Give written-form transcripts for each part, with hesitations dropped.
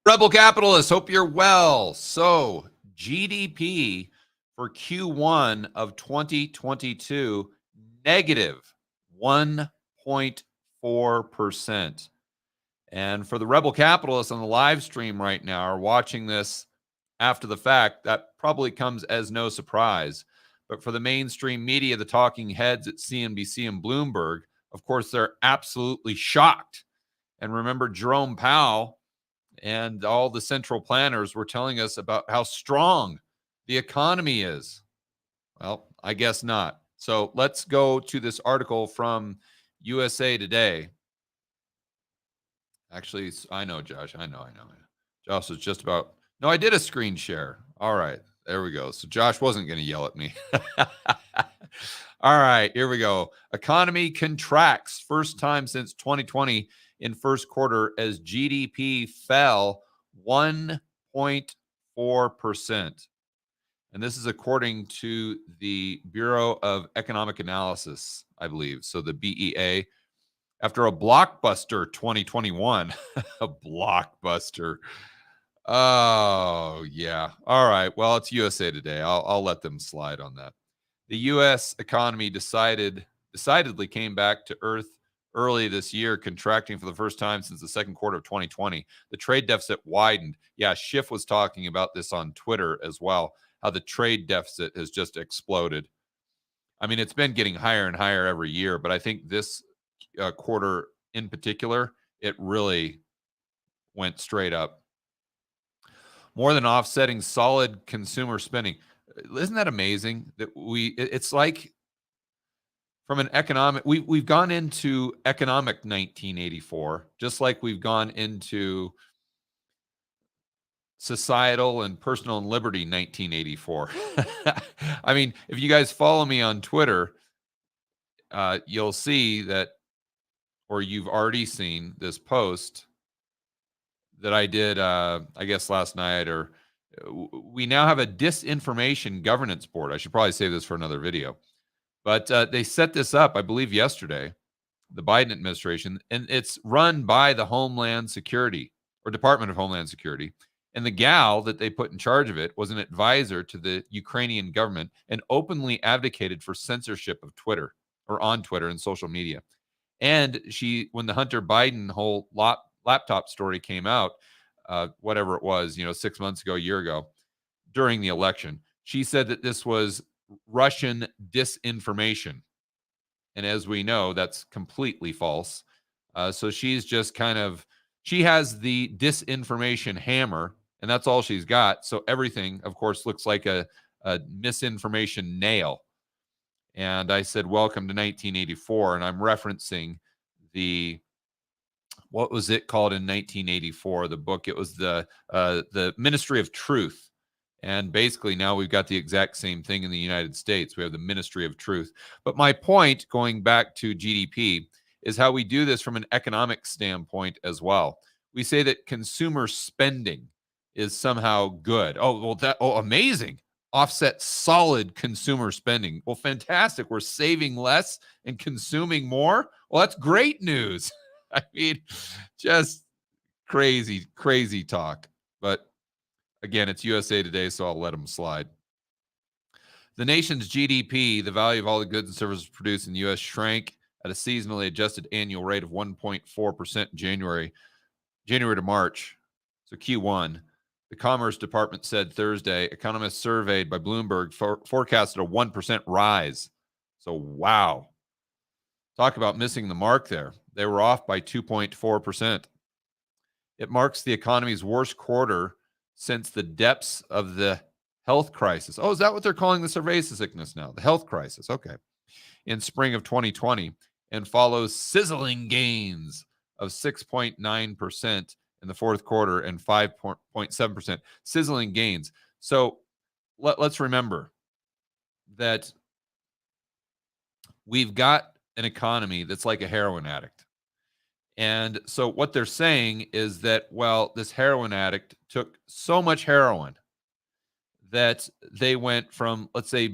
Rebel capitalists, hope you're well. So, GDP for Q1 of 2022, negative 1.4%. And for the Rebel capitalists on the live stream right now are watching this after the fact, that probably comes as no surprise. But for the mainstream media, the talking heads at CNBC and Bloomberg, of course, they're absolutely shocked. And remember, Jerome Powell and all the central planners were telling us about how strong the economy is. Well, I guess not. So let's go to this article from USA Today. Actually, I know, Josh. I know. Josh was just about... No, I did a screen share. All right. There we go. So Josh wasn't going to yell at me. All right. Here we go. Economy contracts first time since 2020 in first quarter as GDP fell 1.4%. And this is according to the Bureau of Economic Analysis, I believe. So the BEA. After a blockbuster 2021, a blockbuster. Oh, yeah. All right. Well, it's USA Today. I'll let them slide on that. The U.S. economy decidedly came back to earth early this year, contracting for the first time since the second quarter of 2020. The trade deficit widened. Yeah, Schiff was talking about this on Twitter as well, how the trade deficit has just exploded. I mean, it's been getting higher and higher every year, but I think this quarter in particular, it really went straight up. More than offsetting solid consumer spending. Isn't that amazing that it's like from an economic, we've gone into economic 1984, just like we've gone into societal and personal and liberty 1984. I mean, if you guys follow me on Twitter, you'll see that, or you've already seen this post that I did, I guess last night, or we now have a disinformation governance board. I should probably save this for another video. But they set this up, I believe, yesterday, the Biden administration, and it's run by the Homeland Security or Department of Homeland Security. And the gal that they put in charge of it was an advisor to the Ukrainian government and openly advocated for censorship of Twitter or on Twitter and social media. And when the Hunter Biden whole laptop story came out, whatever it was, 6 months ago, a year ago, during the election, she said that this was Russian disinformation. And as we know, that's completely false. So she's just she has the disinformation hammer, and that's all she's got. So everything, of course, looks like a misinformation nail. And I said, welcome to 1984. And I'm referencing what was it called in 1984? The book, it was the Ministry of Truth. And basically now we've got the exact same thing in the United States. We have the Ministry of Truth. But my point, going back to GDP, is how we do this from an economic standpoint as well. We say that consumer spending is somehow good. Oh, well, amazing. Offset solid consumer spending. Well, fantastic. We're saving less and consuming more. Well, that's great news. I mean, just crazy talk. But again, it's USA Today, so I'll let them slide. The nation's GDP, the value of all the goods and services produced in the U.S., shrank at a seasonally adjusted annual rate of 1.4% in January to March, so Q1. The Commerce Department said Thursday. Economists surveyed by Bloomberg forecasted a 1% rise. So, wow. Talk about missing the mark there. They were off by 2.4%. It marks the economy's worst quarter since the depths of the health crisis. Oh, is that what they're calling the cerveza sickness now? The health crisis. Okay. In spring of 2020, and follows sizzling gains of 6.9% in the fourth quarter and 5.7%. Sizzling gains. So let's remember that we've got an economy that's like a heroin addict. And so what they're saying is that, well, this heroin addict took so much heroin that they went from, let's say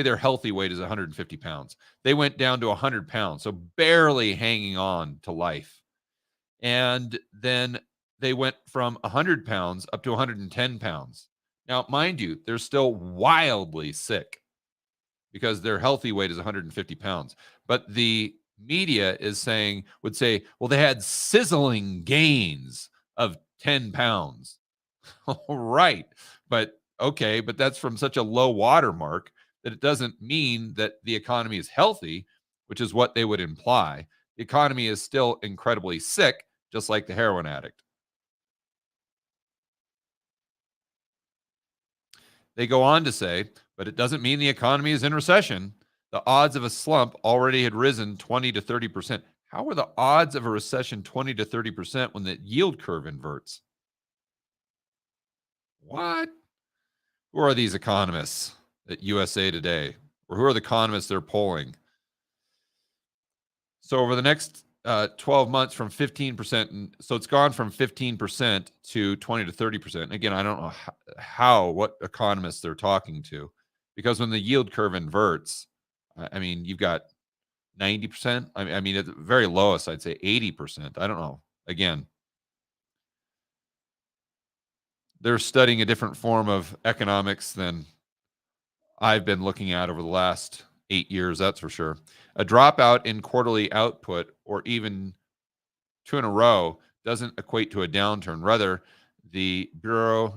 their healthy weight is 150 pounds. They went down to 100 pounds, so barely hanging on to life. And then they went from 100 pounds up to 110 pounds. Now, mind you, they're still wildly sick because their healthy weight is 150 pounds. But the media would say, well, they had sizzling gains of 10 pounds. All right. But okay, but that's from such a low watermark that it doesn't mean that the economy is healthy, which is what they would imply. The economy is still incredibly sick, just like the heroin addict. They go on to say, but it doesn't mean the economy is in recession. The odds of a slump already had risen 20 to 30%. How are the odds of a recession 20 to 30% when the yield curve inverts? What? Who are these economists at USA Today? Or who are the economists they're polling? So over the next 12 months from 15%, so it's gone from 15% to 20 to 30%. Again, I don't know what economists they're talking to, because when the yield curve inverts, I mean, you've got 90%. I mean, at the very lowest, I'd say 80%. I don't know. Again, they're studying a different form of economics than I've been looking at over the last 8 years, that's for sure. A dropout in quarterly output, or even two in a row, doesn't equate to a downturn. Rather, the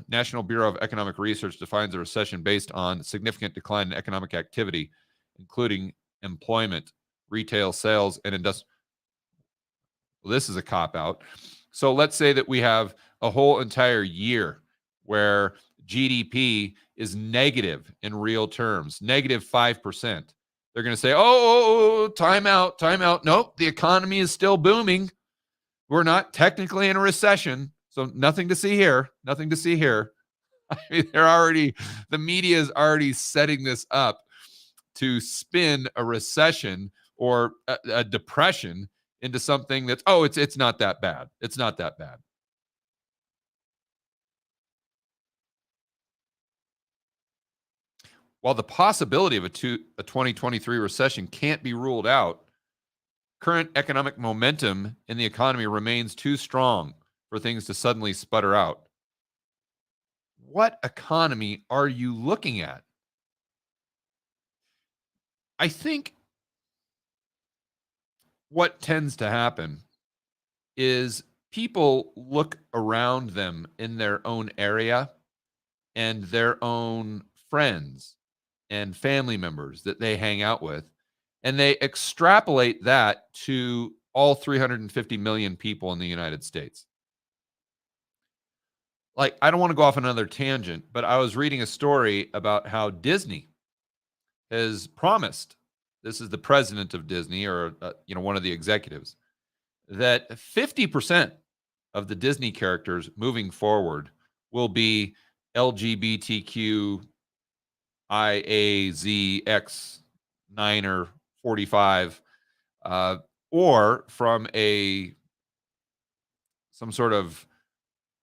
National Bureau of Economic Research defines a recession based on significant decline in economic activity, including employment, retail sales, and industrial. Well, this is a cop out. So let's say that we have a whole entire year where GDP is negative in real terms, negative 5%. They're going to say, oh, time out, time out. Nope, the economy is still booming. We're not technically in a recession. So nothing to see here. Nothing to see here. I mean, the media is already setting this up to spin a recession or a depression into something that's, it's not that bad. It's not that bad. While the possibility of a 2023 recession can't be ruled out, current economic momentum in the economy remains too strong for things to suddenly sputter out. What economy are you looking at? I think what tends to happen is people look around them in their own area and their own friends and family members that they hang out with, and they extrapolate that to all 350 million people in the United States. Like, I don't want to go off on another tangent, but I was reading a story about how Disney has promised, this is the president of Disney, or one of the executives, that 50% of the Disney characters moving forward will be LGBTQ IAZX9 or 45, or from some sort of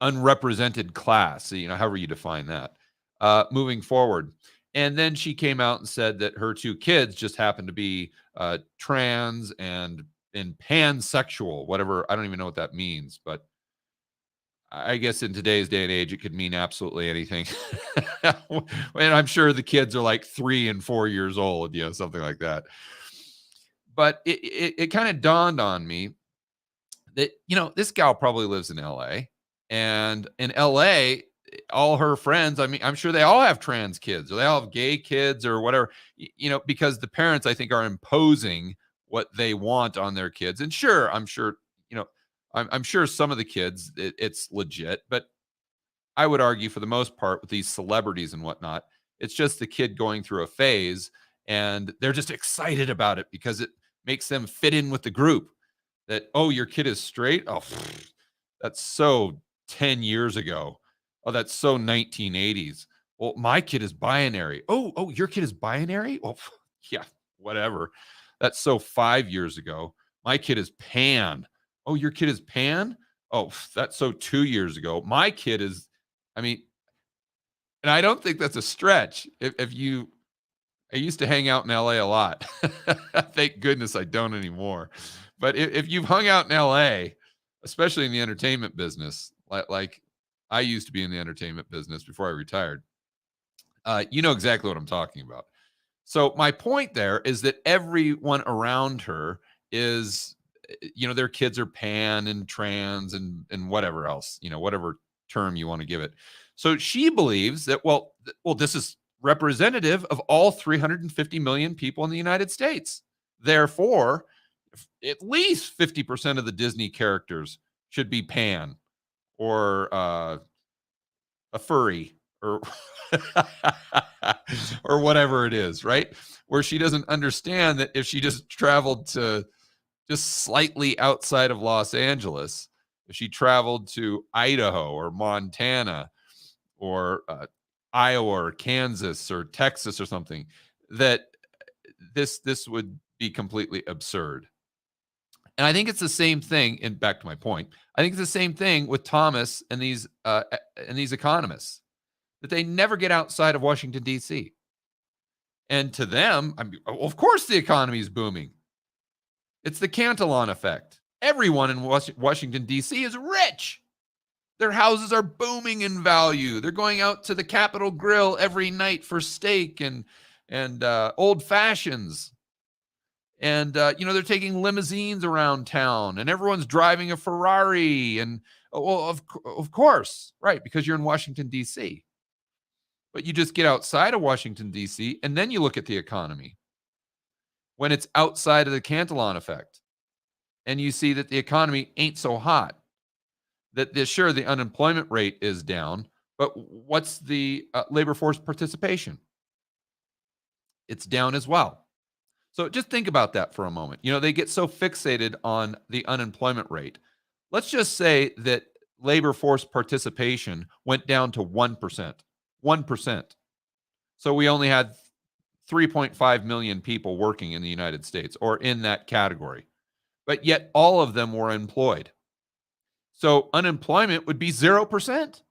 unrepresented class, however you define that, moving forward. And then she came out and said that her two kids just happened to be trans and pansexual, whatever. I don't even know what that means, but I guess in today's day and age, it could mean absolutely anything. And I'm sure the kids are like 3 and 4 years old, something like that. But it kind of dawned on me that, this gal probably lives in LA. And in LA, all her friends, I mean, I'm sure they all have trans kids, or they all have gay kids, or whatever, because the parents, I think, are imposing what they want on their kids. And sure, I'm sure some of the kids, it's legit, but I would argue for the most part with these celebrities and whatnot, it's just the kid going through a phase, and they're just excited about it because it makes them fit in with the group. That, oh, your kid is straight? Oh, that's so 10 years ago. Oh, that's so 1980s. Well, my kid is binary. Oh, your kid is binary? Well, yeah, whatever. That's so 5 years ago. My kid is pan. Oh, your kid is pan? Oh, that's so 2 years ago. My kid is, and I don't think that's a stretch. I used to hang out in LA a lot. Thank goodness I don't anymore. But if you've hung out in LA, especially in the entertainment business, like I used to be in the entertainment business before I retired. You know exactly what I'm talking about. So my point there is that everyone around her is, their kids are pan and trans and whatever else, whatever term you want to give it. So she believes that, well, this is representative of all 350 million people in the United States. Therefore, at least 50% of the Disney characters should be pan or a furry or or whatever it is, right? Where she doesn't understand that if she just traveled to just slightly outside of Los Angeles, if she traveled to Idaho or Montana or Iowa or Kansas or Texas or something, that this would be completely absurd. And I think it's the same thing. And back to my point, I think it's the same thing with Thomas and these economists, that they never get outside of Washington, D.C. And to them, of course the economy is booming. It's the Cantelon Effect. Everyone in Washington, D.C. is rich. Their houses are booming in value. They're going out to the Capitol Grill every night for steak and old fashions. And, they're taking limousines around town, and everyone's driving a Ferrari. And, well, of course, right, because you're in Washington, D.C. But you just get outside of Washington, D.C., and then you look at the economy when it's outside of the Cantelon Effect, and you see that the economy ain't so hot. Sure, the unemployment rate is down, but what's the labor force participation? It's down as well. So just think about that for a moment. They get so fixated on the unemployment rate. Let's just say that labor force participation went down to 1%. 1%. So we only had 3.5 million people working in the United States or in that category, but yet all of them were employed. So unemployment would be 0%,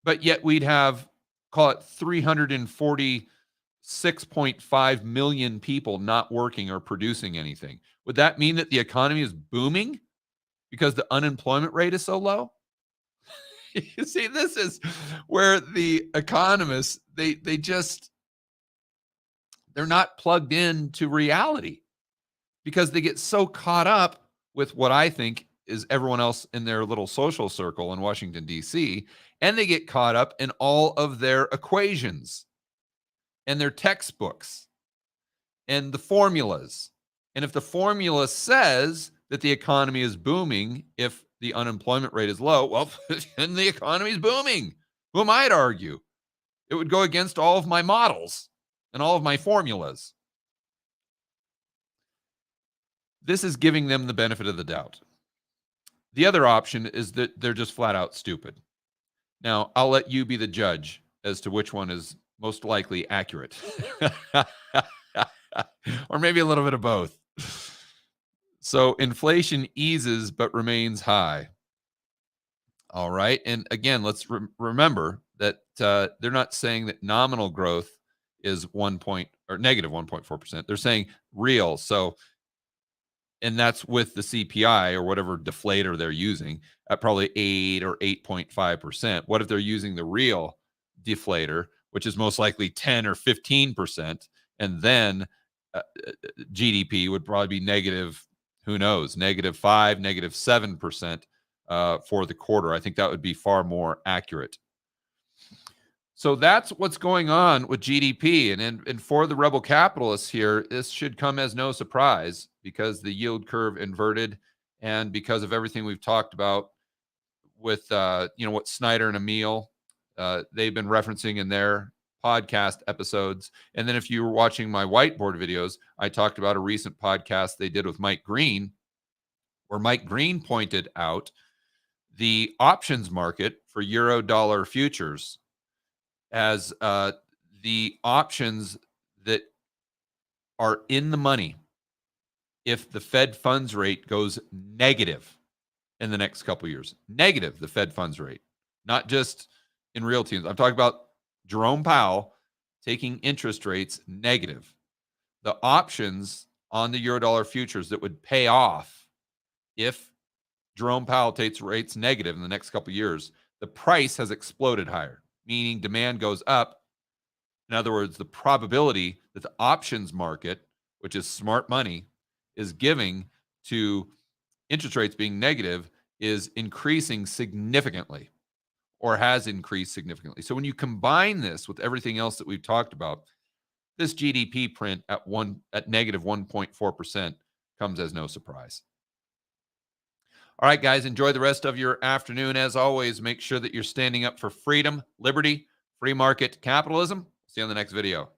but yet we'd have, call it 346.5 million people not working or producing anything. Would that mean that the economy is booming because the unemployment rate is so low? You see, this is where the economists, they're not plugged into reality because they get so caught up with what I think is everyone else in their little social circle in Washington, D.C., and they get caught up in all of their equations and their textbooks and the formulas. And if the formula says that the economy is booming, if the unemployment rate is low, well, then the economy is booming. Who am I to argue? It would go against all of my models and all of my formulas. This is giving them the benefit of the doubt. The other option is that they're just flat out stupid. Now, I'll let you be the judge as to which one is most likely accurate. Or maybe a little bit of both. So inflation eases but remains high. All right. And again, let's remember that they're not saying that nominal growth is negative 1.4%. They're saying real. So, and that's with the CPI or whatever deflator they're using at probably 8 or 8.5%. What if they're using the real deflator, which is most likely 10 or 15%, and then GDP would probably be negative, who knows, -5, -7% for the quarter. I think that would be far more accurate. So that's what's going on with GDP. And for the rebel capitalists here, this should come as no surprise because the yield curve inverted and because of everything we've talked about with, what Snyder and Emil, they've been referencing in their podcast episodes. And then if you were watching my whiteboard videos, I talked about a recent podcast they did with Mike Green, where Mike Green pointed out the options market for euro dollar futures as the options that are in the money if the Fed funds rate goes negative in the next couple of years. Negative, the Fed funds rate, not just in real terms. I'm talking about Jerome Powell taking interest rates negative. The options on the euro dollar futures that would pay off if Jerome Powell takes rates negative in the next couple of years, the price has exploded higher, meaning demand goes up. In other words, the probability that the options market, which is smart money, is giving to interest rates being negative is increasing significantly, or has increased significantly. So when you combine this with everything else that we've talked about, this GDP print at negative 1.4% comes as no surprise. All right, guys, enjoy the rest of your afternoon. As always, make sure that you're standing up for freedom, liberty, free market capitalism. See you on the next video.